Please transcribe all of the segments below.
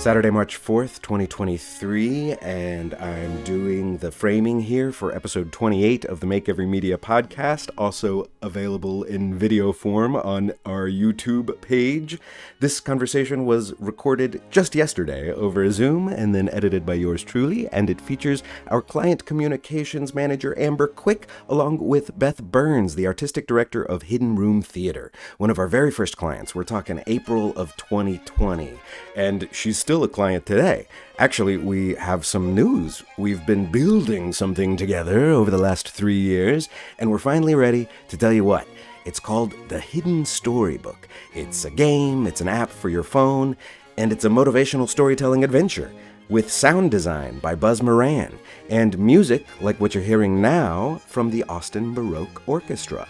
Saturday, March 4th, 2023, and I'm doing the framing here for episode 28 of the Make Every Media podcast, also available in video form on our YouTube page. This conversation was recorded just yesterday over Zoom and then edited by yours truly, and it features our client communications manager, Amber Quick, along with Beth Burns, the artistic director of Hidden Room Theater, one of our very first clients. We're talking April of 2020, and she's still a client today. Actually, we have some news. We've been building something together over the last 3 years, and we're finally ready to tell you what. It's called the Hidden Storybook. It's a game, it's an app for your phone, and it's a motivational storytelling adventure with sound design by Buzz Moran and music like what you're hearing now from the Austin Baroque Orchestra.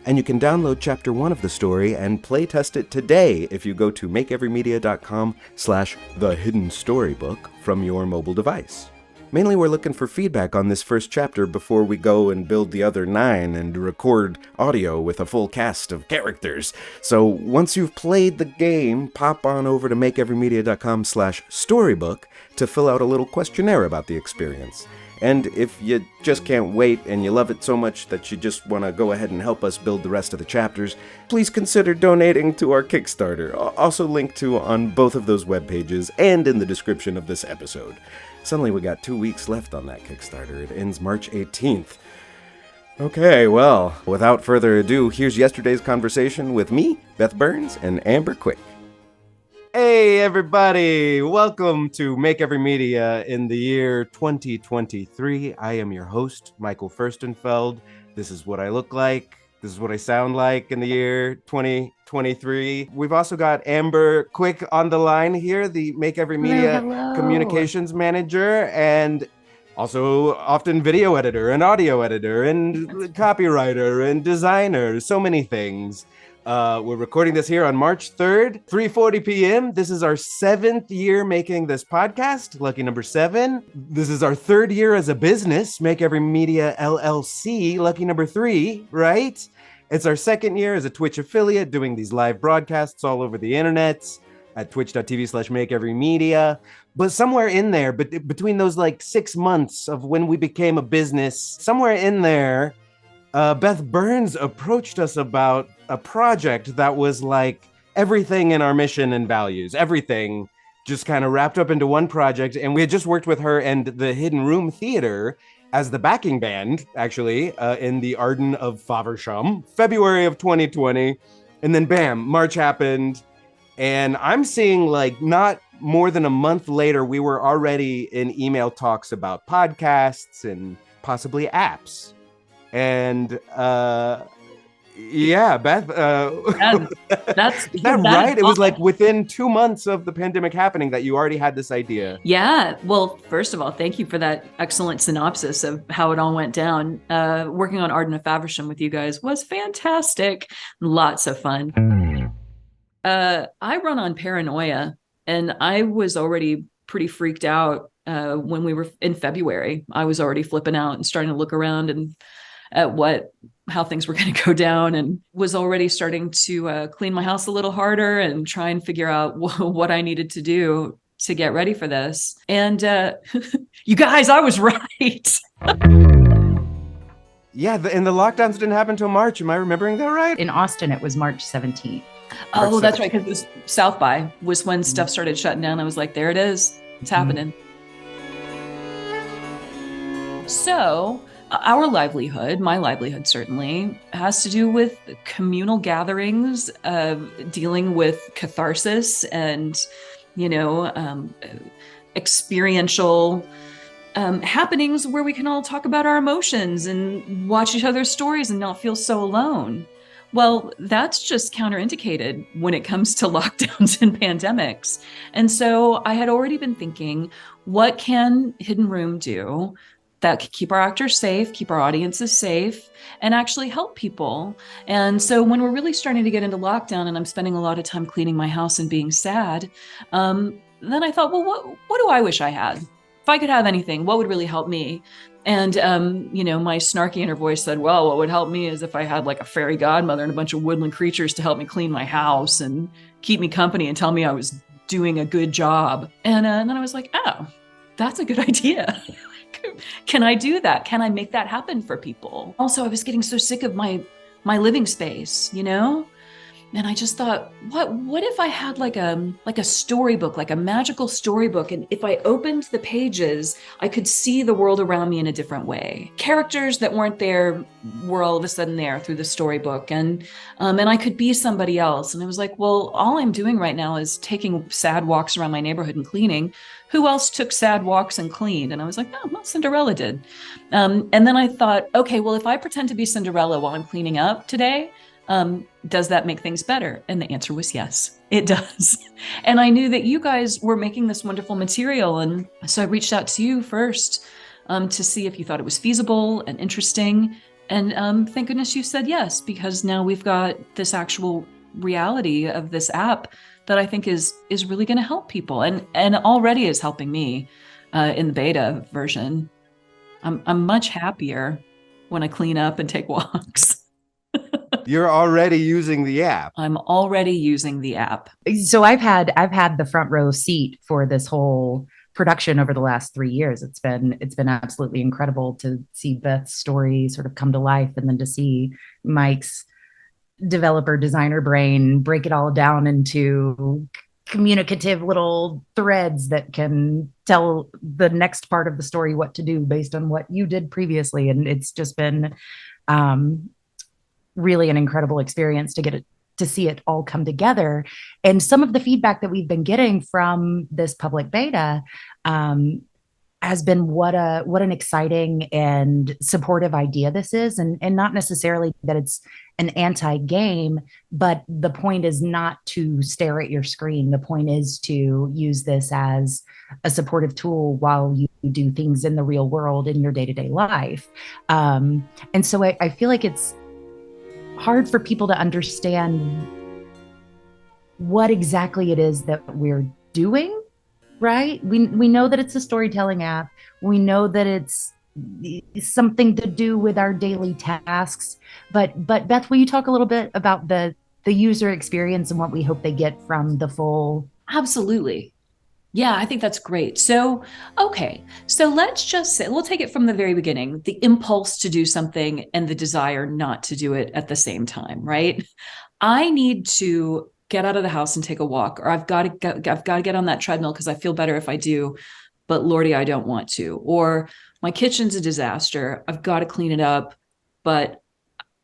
And you can download chapter 1 of the story and playtest it today if you go to makeeverymedia.com/thehiddenstorybook from your mobile device. Mainly we're looking for feedback on this first chapter before we go and build the other 9 and record audio with a full cast of characters. So once you've played the game, pop on over to makeeverymedia.com/storybook to fill out a little questionnaire about the experience. And if you just can't wait and you love it so much that you just want to go ahead and help us build the rest of the chapters, please consider donating to our Kickstarter, also linked to on both of those web pages and in the description of this episode. Suddenly we got 2 weeks left on that Kickstarter. It ends March 18th. Okay, well, without further ado, here's yesterday's conversation with me, Beth Burns, and Amber Quick. Hey everybody, welcome to Make Every Media in the year 2023. I am your host, Michael Furstenfeld. This is what I look like. This is what I sound like in the year 2023. We've also got Amber Quick on the line here, the Make Every Media Hello. communications manager, and also often video editor and audio editor and copywriter and designer, so many things. We're recording this here on March 3rd, 3:40 p.m. This is our 7th year making this podcast, lucky number 7. This is our 3rd year as a business, Make Every Media LLC, lucky number 3, right? It's our 2nd year as a Twitch affiliate, doing these live broadcasts all over the internet at twitch.tv/makeeverymedia. But somewhere in there, between those like 6 months of when we became a business, somewhere in there, Beth Burns approached us about a project that was like everything in our mission and values, everything just kind of wrapped up into one project. And we had just worked with her and the Hidden Room Theater as the backing band, actually, in the Arden of Faversham, February of 2020. And then bam, March happened. And I'm seeing like not more than a month later, we were already in email talks about podcasts and possibly apps. And yeah, Beth, that's is that right? It was like within 2 months of the pandemic happening that you already had this idea. Yeah. Well, first of all, thank you for that excellent synopsis of how it all went down. Working on Arden of Faversham with you guys was fantastic. Lots of fun. I run on paranoia, and I was already pretty freaked out when we were in February. I was already flipping out and starting to look around and at how things were going to go down, and was already starting to clean my house a little harder and try and figure out what I needed to do to get ready for this. And you guys, I was right. Yeah, and the lockdowns didn't happen until March. Am I remembering that right? In Austin, it was March 17th. Oh, that's right, because it was South by was when stuff started shutting down. I was like, there it is. It's happening. So our livelihood, my livelihood certainly, has to do with communal gatherings, dealing with catharsis and, experiential happenings where we can all talk about our emotions and watch each other's stories and not feel so alone. Well, that's just counterindicated when it comes to lockdowns and pandemics. And so I had already been thinking, what can Hidden Room do that could keep our actors safe, keep our audiences safe, and actually help people? And so when we're really starting to get into lockdown and I'm spending a lot of time cleaning my house and being sad, then I thought, well, what do I wish I had? If I could have anything, what would really help me? And, my snarky inner voice said, well, what would help me is if I had like a fairy godmother and a bunch of woodland creatures to help me clean my house and keep me company and tell me I was doing a good job. And then I was like, oh, that's a good idea. Can I do that? Can I make that happen for people? Also, I was getting so sick of my living space, you know? And I just thought, what if I had like a storybook, like a magical storybook, and if I opened the pages, I could see the world around me in a different way. Characters that weren't there were all of a sudden there through the storybook, and I could be somebody else. And I was like, well, all I'm doing right now is taking sad walks around my neighborhood and cleaning. Who else took sad walks and cleaned? And I was like, oh, well, Cinderella did. And then I thought, okay, well, if I pretend to be Cinderella while I'm cleaning up today, does that make things better? And the answer was yes, it does. And I knew that you guys were making this wonderful material. And so I reached out to you first to see if you thought it was feasible and interesting. And thank goodness you said yes, because now we've got this actual reality of this app that I think is really going to help people and already is helping me in the beta version. I'm much happier when I clean up and take walks. You're already using the app. I'm already using the app. So I've had the front row seat for this whole production over the last 3 years. It's been absolutely incredible to see Beth's story sort of come to life, and then to see Mike's developer designer brain break it all down into communicative little threads that can tell the next part of the story what to do based on what you did previously. And it's just been really an incredible experience to see it all come together. And some of the feedback that we've been getting from this public beta has been what an exciting and supportive idea this is. And not necessarily that it's an anti-game, but the point is not to stare at your screen. The point is to use this as a supportive tool while you do things in the real world in your day-to-day life. And so I feel like it's hard for people to understand what exactly it is that we're doing, right? We know that it's a storytelling app. We know that it's something to do with our daily tasks. But Beth, will you talk a little bit about the user experience and what we hope they get from the full? Absolutely. Yeah, I think that's great. So, okay. So let's just say, we'll take it from the very beginning, the impulse to do something and the desire not to do it at the same time, right? I need to get out of the house and take a walk, or I've got to get on that treadmill because I feel better if I do, but Lordy, I don't want to. Or my kitchen's a disaster. I've got to clean it up, but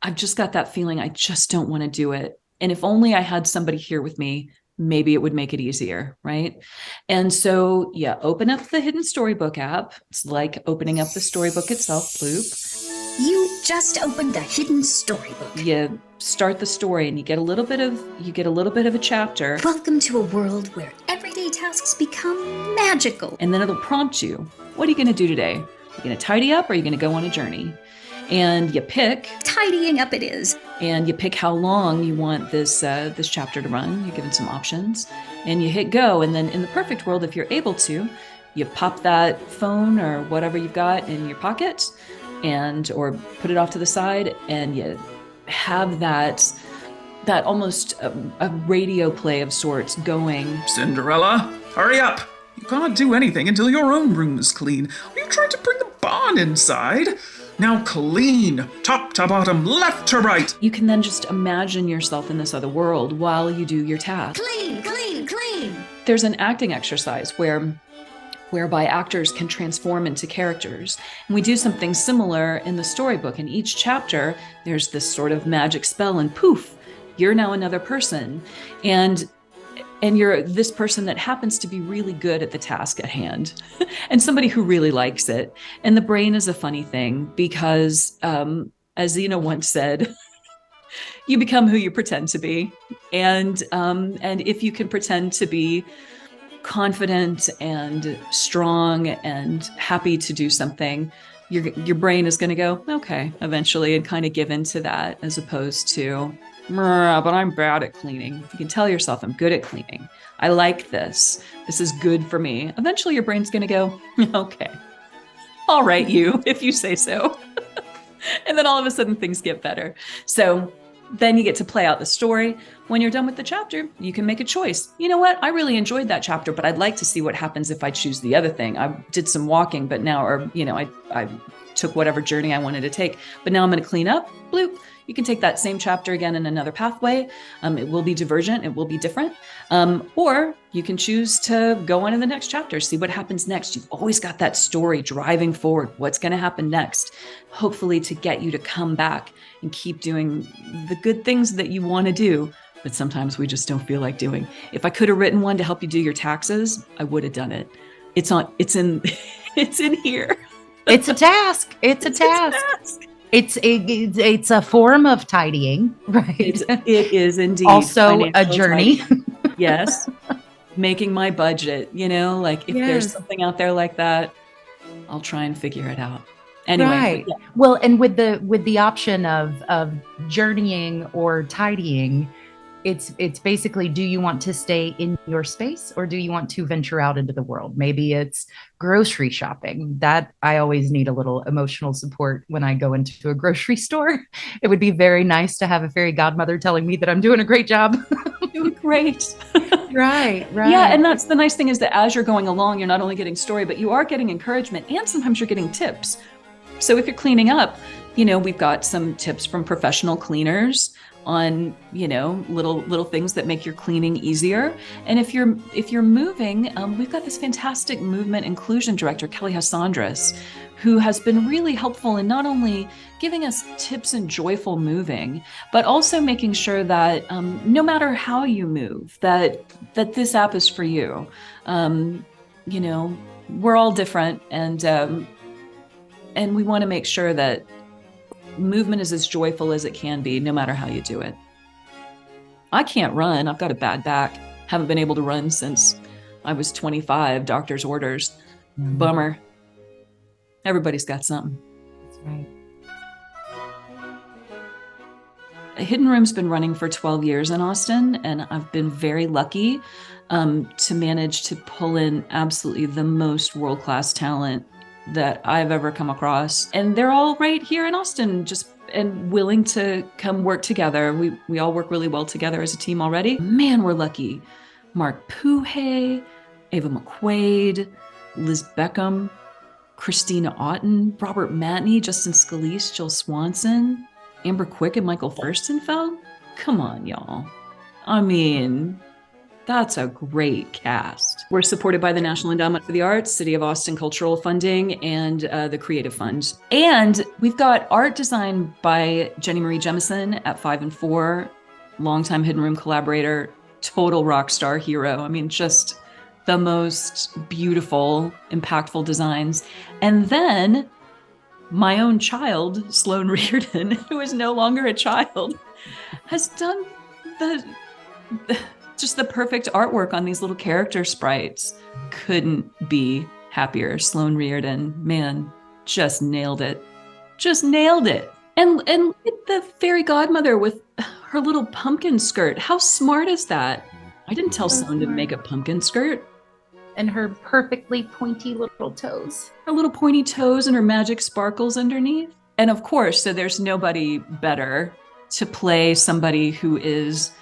I've just got that feeling I just don't want to do it. And if only I had somebody here with me, maybe it would make it easier, right? And so, yeah, open up the Hidden Storybook app. It's like opening up the storybook itself, bloop. You just opened the Hidden Storybook. You start the story and you get a little bit of a chapter. Welcome to a world where everyday tasks become magical. And then it'll prompt you. What are you going to do today? Are you going to tidy up or are you going to go on a journey? And you pick. Tidying up it is. And you pick how long you want this chapter to run. You're given some options. And you hit go. And then in the perfect world, if you're able to, you pop that phone or whatever you've got in your pocket or put it off to the side, and you have that almost a radio play of sorts going. Cinderella, hurry up! You can't do anything until your own room is clean. Are you trying to bring the barn inside? Now clean, top to bottom, left to right. You can then just imagine yourself in this other world while you do your task. Clean, clean, clean. There's an acting exercise whereby actors can transform into characters. And we do something similar in the storybook. In each chapter, there's this sort of magic spell, and poof, you're now another person. And you're this person that happens to be really good at the task at hand and somebody who really likes it. And the brain is a funny thing because, as Zena once said, you become who you pretend to be. And if you can pretend to be confident and strong and happy to do something, your brain is going to go, okay, eventually, and kind of give into that, as opposed to, but I'm bad at cleaning. If you can tell yourself, I'm good at cleaning, I like this is good for me, eventually your brain's going to go, okay, all right, you, if you say so. And then all of a sudden things get better. So then you get to play out the story. when you're done with the chapter, you can make a choice. You know what? I really enjoyed that chapter, but I'd like to see what happens if I choose the other thing. I did some walking, but now, I took whatever journey I wanted to take, but now I'm going to clean up. Bloop. You can take that same chapter again in another pathway. It will be divergent. It will be different. Or you can choose to go on in the next chapter, see what happens next. You've always got that story driving forward. What's going to happen next? Hopefully to get you to come back and keep doing the good things that you want to do, but sometimes we just don't feel like doing. If I could have written one to help you do your taxes, I would have done it. It's in here. It's a task. It's a task. It's a form of tidying, right? It is indeed. Also a journey. Yes. Making my budget, like if there's something out there like that, I'll try and figure it out. Anyway. Right. Yeah. Well, and with the option of journeying or tidying, it's basically, do you want to stay in your space or do you want to venture out into the world? Maybe it's grocery shopping. That I always need a little emotional support when I go into a grocery store. It would be very nice to have a fairy godmother telling me that I'm doing a great job. Doing great. Right. Yeah, and that's the nice thing, is that as you're going along, you're not only getting story, but you are getting encouragement, and sometimes you're getting tips. So if you're cleaning up, we've got some tips from professional cleaners on, little things that make your cleaning easier. And if you're moving, we've got this fantastic movement inclusion director, Kelly Hassandras, who has been really helpful in not only giving us tips in joyful moving, but also making sure that no matter how you move, that this app is for you. We're all different, and we want to make sure that movement is as joyful as it can be, no matter how you do it. I can't run. I've got a bad back. Haven't been able to run since I was 25, doctor's orders. Bummer. Everybody's got something. That's right. Hidden Room's been running for 12 years in Austin, and I've been very lucky to manage to pull in absolutely the most world-class talent that I've ever come across. And they're all right here in Austin, and willing to come work together. We all work really well together as a team already. Man, we're lucky. Mark Puhay, Ava McQuaid, Liz Beckham, Christina Otten, Robert Matney, Justin Scalise, Jill Swanson, Amber Quick, and Michael Furstenfeld. Come on, y'all. I mean, that's a great cast. We're supported by the National Endowment for the Arts, City of Austin Cultural Funding, and the Creative Fund. And we've got art designed by Jenny Marie Jemison at 5 and 4, longtime Hidden Room collaborator, total rock star hero. I mean, just the most beautiful, impactful designs. And then my own child, Sloan Reardon, who is no longer a child, has done just the perfect artwork on these little character sprites. Couldn't be happier. Sloan Reardon, man, just nailed it. Just nailed it. And look at the fairy godmother with her little pumpkin skirt. How smart is that? I didn't tell Sloan to make a pumpkin skirt. And her perfectly pointy little toes. Her little pointy toes and her magic sparkles underneath. And of course, so there's nobody better to play somebody who is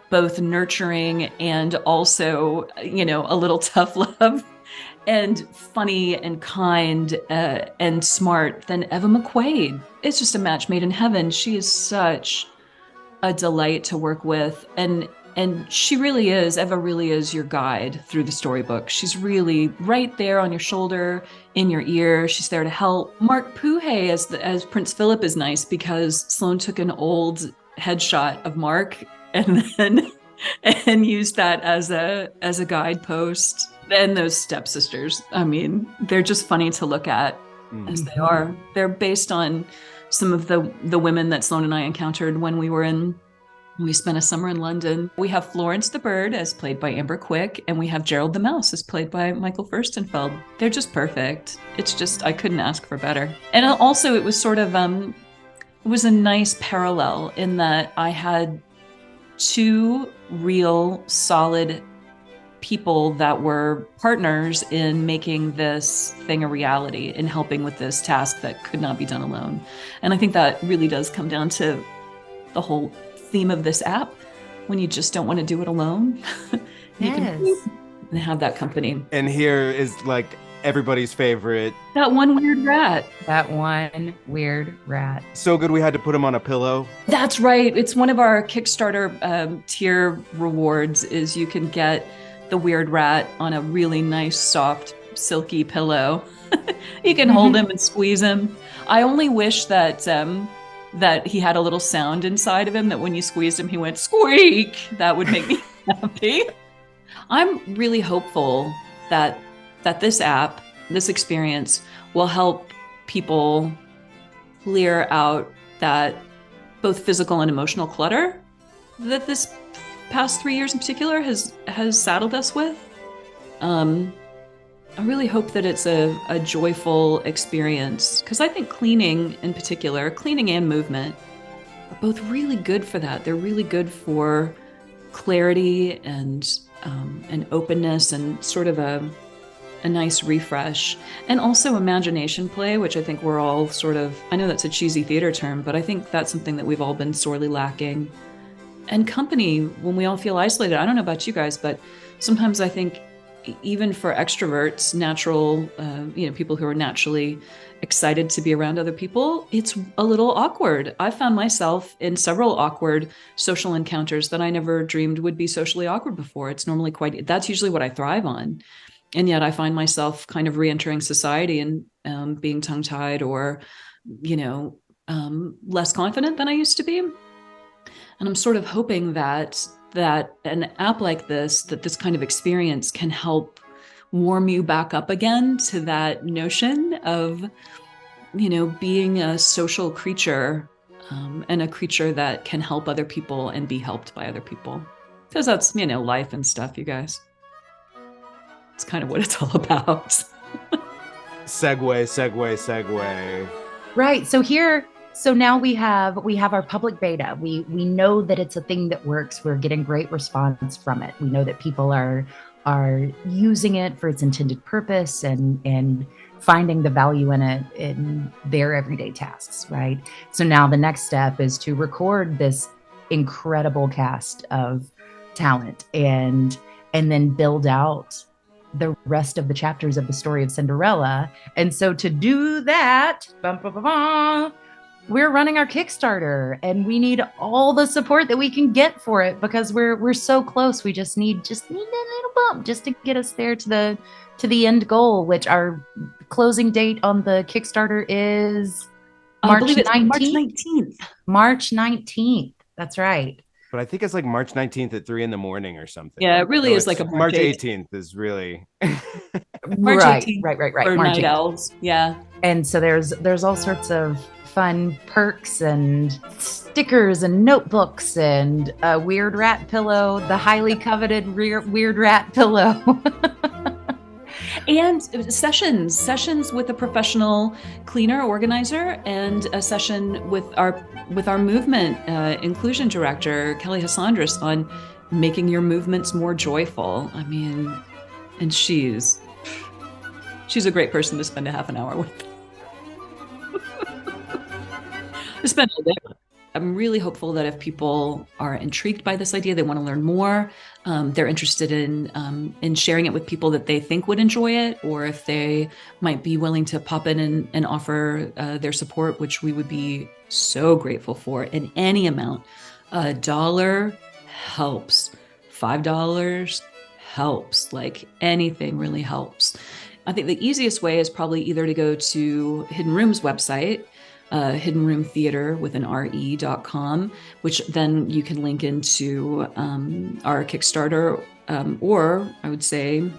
both nurturing and also, a little tough love and funny and kind and smart than Eva McQuaid. It's just a match made in heaven. She is such a delight to work with. And she really is, Eva really is your guide through the storybook. She's really right there on your shoulder, in your ear. She's there to help. Mark Puhay as Prince Philip is nice because Sloan took an old headshot of Mark and used that as a guidepost. And those stepsisters, I mean, they're just funny to look at as they are. They're based on some of the women that Sloan and I encountered when we spent a summer in London. We have Florence the Bird, as played by Amber Quick, and we have Gerald the Mouse, as played by Michael Furstenfeld. They're just perfect. It's just, I couldn't ask for better. And also, it was sort of, it was a nice parallel in that I had two real solid people that were partners in making this thing a reality, in helping with this task that could not be done alone. And I think that really does come down to the whole theme of this app, when you just don't want to do it alone. You can Yes. and have that company. And here is like everybody's favorite. That one weird rat. That one weird rat. So good we had to put him on a pillow. That's right. It's one of our Kickstarter tier rewards is you can get the weird rat on a really nice, soft, silky pillow. You can hold him and squeeze him. I only wish that that he had a little sound inside of him that when you squeezed him, he went squeak. That would make me happy. I'm really hopeful that this app, this experience, will help people clear out that both physical and emotional clutter that this past 3 years in particular has saddled us with. I really hope that it's a joyful experience, because I think cleaning in particular, cleaning and movement, are both really good for that. They're really good for clarity and openness and sort of a nice refresh, and also imagination play, which I think we're all sort of, I know that's a cheesy theater term, but I think that's something that we've all been sorely lacking. And company, when we all feel isolated. I don't know about you guys, but sometimes I think even for extroverts, natural, people who are naturally excited to be around other people, it's a little awkward. I found myself in several awkward social encounters that I never dreamed would be socially awkward before. It's normally that's usually what I thrive on. And yet I find myself kind of re-entering society and being tongue-tied or, less confident than I used to be. And I'm sort of hoping that an app like this, that this kind of experience can help warm you back up again to that notion of, being a social creature and a creature that can help other people and be helped by other people. Because that's, life and stuff, you guys. It's kind of what it's all about. Segue. Right. So now we have our public beta. We know that it's a thing that works. We're getting great response from it. We know that people are using it for its intended purpose and finding the value in it in their everyday tasks, right? So now the next step is to record this incredible cast of talent and then build out the rest of the chapters of the story of Cinderella. And so to do that, we're running our Kickstarter, and we need all the support that we can get for it because we're so close. We just need a little bump just to get us there to the end goal, which our closing date on the Kickstarter is March 19th. March 19th. That's right. But I think it's like March 19th at 3 a.m. or something. Yeah, it really is like a March 18th is really March 18th right. For March Night 18th. Owls. Yeah. And so there's all sorts of fun perks and stickers and notebooks and a weird rat pillow, the highly coveted weird rat pillow. And sessions with a professional cleaner organizer, and a session with our movement inclusion director, Kelly Hassandras, on making your movements more joyful. I mean, and she's a great person to spend a half an hour with. To spend all day with. I'm really hopeful that if people are intrigued by this idea, they want to learn more, they're interested in sharing it with people that they think would enjoy it, or if they might be willing to pop in and offer their support, which we would be so grateful for in any amount. $1 helps. $5 helps. Like anything really helps. I think the easiest way is probably either to go to Hidden Room's website, Hidden Room Theater with an RE.com, which then you can link into our Kickstarter, or I would say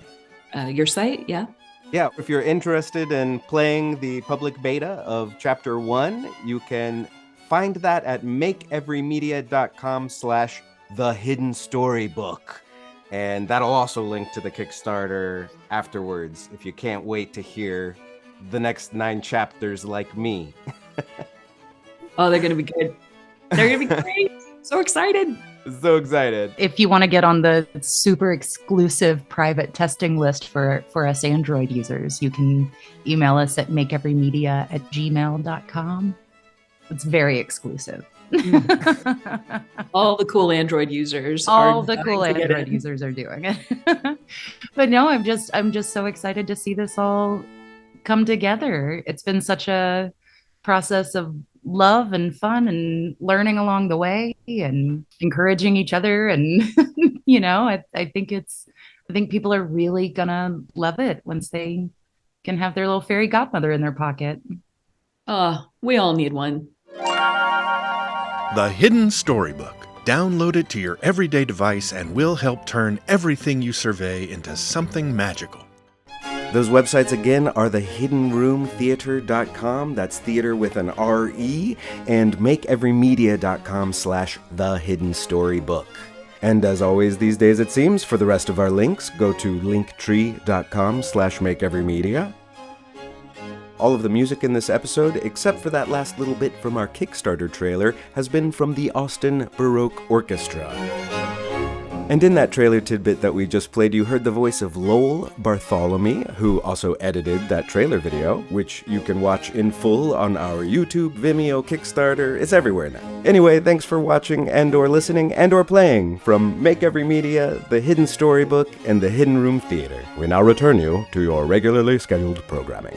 your site. Yeah. Yeah, if you're interested in playing the public beta of Chapter 1, you can find that at makeeverymedia.com/The Hidden Storybook. And that'll also link to the Kickstarter afterwards if you can't wait to hear the next 9 chapters like me. Oh, they're going to be good. They're going to be great. So excited. So excited. If you want to get on the super exclusive private testing list for us Android users, you can email us at makeeverymedia@gmail.com. It's very exclusive. All the cool Android users All are the cool dying to get Android in. users are doing it. But no, I'm just so excited to see this all come together. It's been such a process of love and fun and learning along the way and encouraging each other. And, I think people are really gonna love it once they can have their little fairy godmother in their pocket. We all need one. The Hidden Storybook. Download it to your everyday device and we'll help turn everything you survey into something magical. Those websites again are thehiddenroomtheater.com, that's theater with an R-E, and makeeverymedia.com/thehiddenstorybook. And as always these days it seems, for the rest of our links, go to linktree.com/makeeverymedia. All of the music in this episode, except for that last little bit from our Kickstarter trailer, has been from the Austin Baroque Orchestra. And in that trailer tidbit that we just played, you heard the voice of Lowell Bartholomee, who also edited that trailer video, which you can watch in full on our YouTube, Vimeo, Kickstarter. It's everywhere now. Anyway, thanks for watching and/or listening and/or playing from Make Every Media, The Hidden Storybook, and The Hidden Room Theater. We now return you to your regularly scheduled programming.